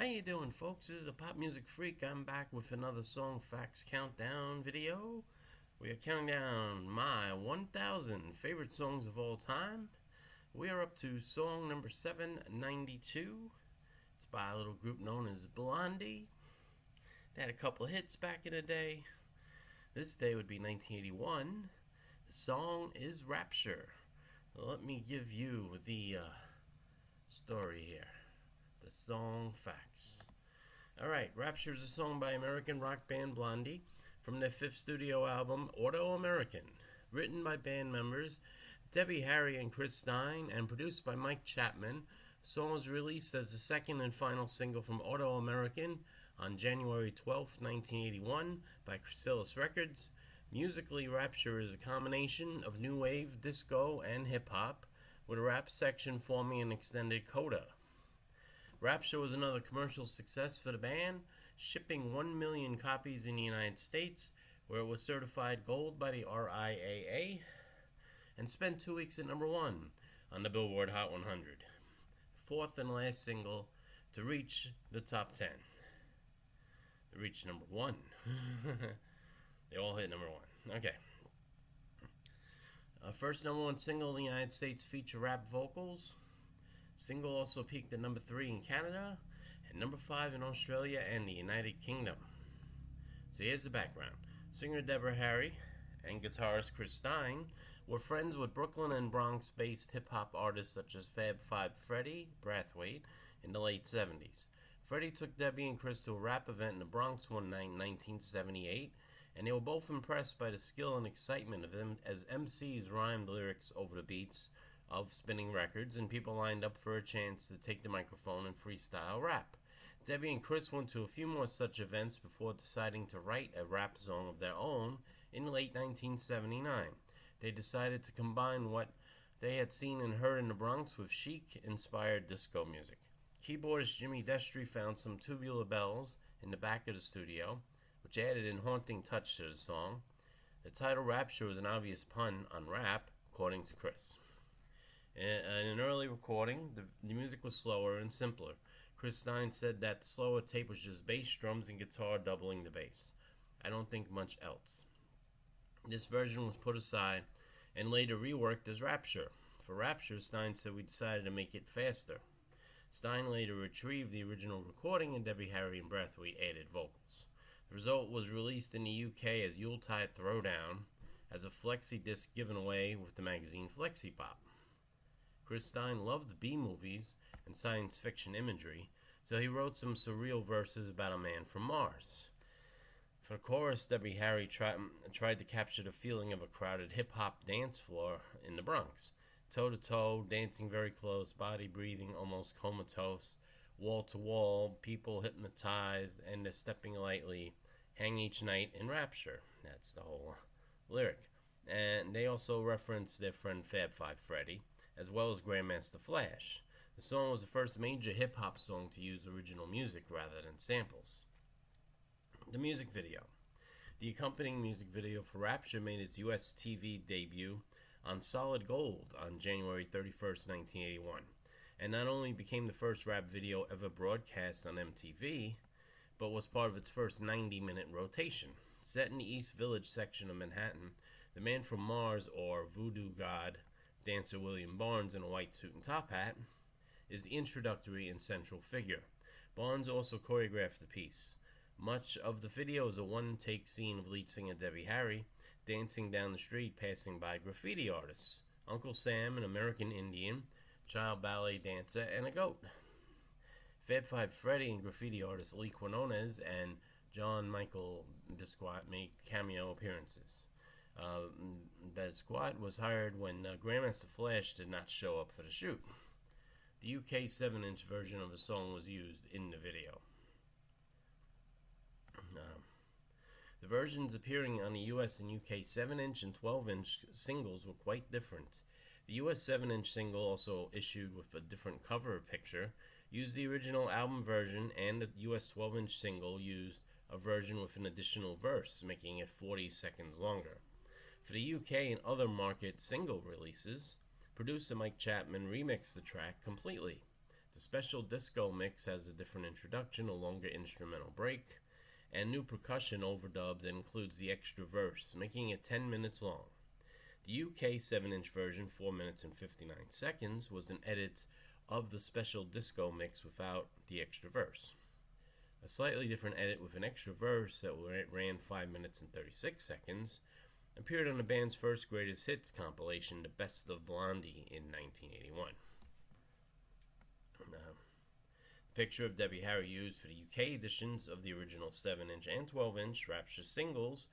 you doing, folks? This is a Pop Music Freak. I'm back with another Song Facts Countdown video. We are counting down my 1,000 favorite songs of all time. We are up to song number 792. It's by a little group known as Blondie. They had a couple hits back in the day. This day would be 1981. The song is Rapture. Let me give you the story here. The song facts. Alright, Rapture is a song by American rock band Blondie from their fifth studio album, Auto American. Written by band members Debbie Harry and Chris Stein and produced by Mike Chapman. The song was released as the second and final single from Auto American on January 12, 1981 by Chrysalis Records. Musically, Rapture is a combination of new wave, disco, and hip-hop, with a rap section forming an extended coda. Rapture was another commercial success for the band, shipping 1 million copies in the United States, where it was certified gold by the RIAA, and spent 2 weeks at number 1 on the Billboard Hot 100. Fourth and last single to reach the top 10. They reached number 1. They all hit number 1. Okay. First number 1 single in the United States feature rap vocals. Single also peaked at number 3 in Canada and number 5 in Australia and the United Kingdom. So here's the background. Singer Deborah Harry and guitarist Chris Stein were friends with Brooklyn and Bronx-based hip-hop artists such as Fab Five Freddy Brathwaite in the late 70s. Freddy took Debbie and Chris to a rap event in the Bronx one night in 1978, and they were both impressed by the skill and excitement of them as MCs rhymed lyrics over the beats of spinning records, and people lined up for a chance to take the microphone and freestyle rap. Debbie and Chris went to a few more such events before deciding to write a rap song of their own in late 1979. They decided to combine what they had seen and heard in the Bronx with chic-inspired disco music. Keyboardist Jimmy Destry found some tubular bells in the back of the studio, which added an haunting touch to the song. The title Rapture was an obvious pun on rap, according to Chris. In an early recording, the music was slower and simpler. Chris Stein said that the slower tape was just bass, drums, and guitar doubling the bass. I don't think much else. This version was put aside and later reworked as Rapture. For Rapture, Stein said we decided to make it faster. Stein later retrieved the original recording and Debbie Harry and Brathwaite added vocals. The result was released in the UK as Yuletide Throwdown as a flexi disc given away with the magazine Flexi Pop. Chris Stein loved B-movies and science fiction imagery, so he wrote some surreal verses about a man from Mars. For the chorus, Debbie Harry tried to capture the feeling of a crowded hip-hop dance floor in the Bronx. Toe-to-toe, dancing very close, body breathing almost comatose, wall-to-wall, people hypnotized, and they're stepping lightly, hang each night in rapture. That's the whole lyric. And they also reference their friend Fab Five Freddy, as well as Grandmaster Flash. The song was the first major hip-hop song to use original music rather than samples. The music video. The accompanying music video for Rapture made its US TV debut on Solid Gold on January 31st, 1981, and not only became the first rap video ever broadcast on MTV, but was part of its first 90-minute rotation. Set in the East Village section of Manhattan, the man from Mars, or voodoo god dancer William Barnes in a white suit and top hat, is the introductory and central figure. Barnes also choreographed the piece. Much of the video is a one-take scene of lead singer Debbie Harry dancing down the street passing by graffiti artists, Uncle Sam, an American Indian, child ballet dancer, and a goat. Fab Five Freddy and graffiti artists Lee Quinones and John Michael Bisquat made cameo appearances. Bisquat was hired when Grandmaster Flash did not show up for the shoot. The UK 7-inch version of the song was used in the video. The versions appearing on the US and UK 7-inch and 12-inch singles were quite different. The US 7-inch single, also issued with a different cover picture, used the original album version, and the US 12-inch single used a version with an additional verse, making it 40 seconds longer. For the UK and other market single releases, producer Mike Chapman remixed the track completely. The special disco mix has a different introduction, a longer instrumental break, and new percussion overdubbed that includes the extra verse, making it 10 minutes long. The UK 7-inch version, 4 minutes and 59 seconds, was an edit of the special disco mix without the extra verse. A slightly different edit with an extra verse that ran 5 minutes and 36 seconds appeared on the band's first greatest hits compilation, The Best of Blondie, in 1981. The picture of Debbie Harry used for the UK editions of the original 7-inch and 12-inch Rapture singles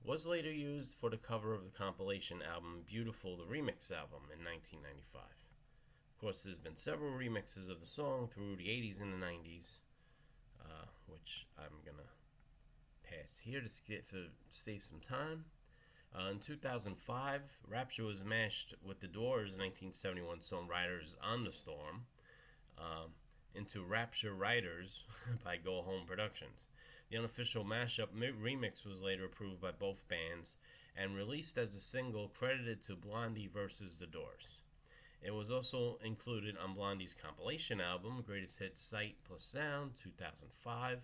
was later used for the cover of the compilation album Beautiful, the Remix album, in 1995. Of course, there's been several remixes of the song through the 80s and the 90s, which I'm going to pass here to save some time. In 2005, Rapture was mashed with the Doors' 1971 song Riders on the Storm into Rapture Riders by Go Home Productions. The unofficial mashup remix was later approved by both bands and released as a single credited to Blondie versus the Doors. It was also included on Blondie's compilation album, Greatest Hits Sight Plus Sound, 2005.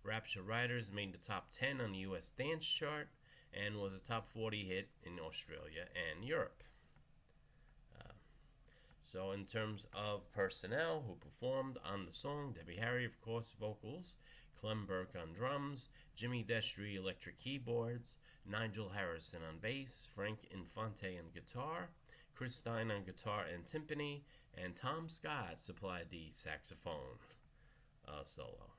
Rapture Riders made the top 10 on the US dance chart and was a top 40 hit in Australia and Europe. So in terms of personnel who performed on the song, Debbie Harry, of course, vocals, Clem Burke on drums, Jimmy Destry electric keyboards, Nigel Harrison on bass, Frank Infante on guitar, Chris Stein on guitar and timpani, and Tom Scott supplied the saxophone solo.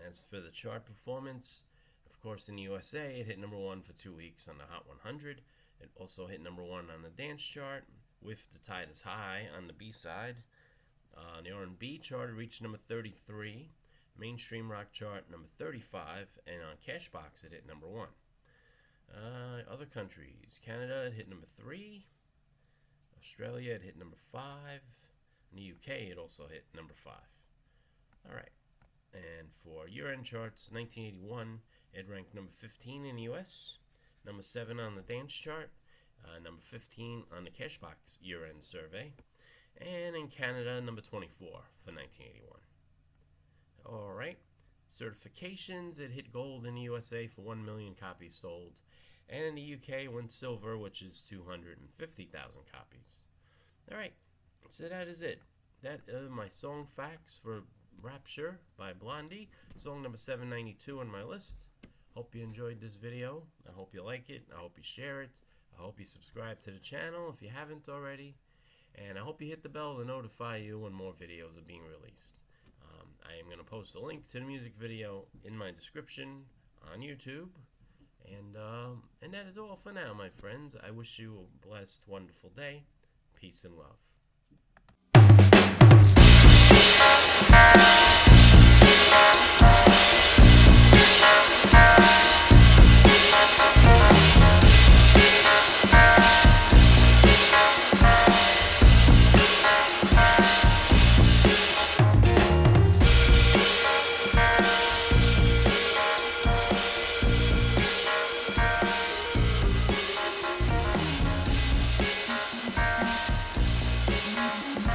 As for the chart performance, of course, in the USA, it hit number 1 for 2 weeks on the Hot 100. It also hit number 1 on the dance chart, with The Tide is High on the B-side. On the R&B chart, it reached number 33. Mainstream rock chart, number 35. And on Cashbox, it hit number 1. Other countries, Canada, it hit number 3. Australia, it hit number 5. In the UK, it also hit number 5. All right. And for year-end charts, 1981, it ranked number 15 in the US, number 7 on the dance chart, number 15 on the Cashbox year-end survey, and in Canada, number 24 for 1981. All right. Certifications, it hit gold in the USA for 1 million copies sold, and in the UK went silver, which is 250,000 copies. All right, so that is it. That are my song facts for Rapture by Blondie, song number 792 on my list. Hope you enjoyed this video. I hope you like it. I hope you share it. I hope you subscribe to the channel if you haven't already. And I hope you hit the bell to notify you when more videos are being released. I am going to post a link to the music video in my description on YouTube. And that is all for now, my friends. I wish you a blessed, wonderful day. Peace and love.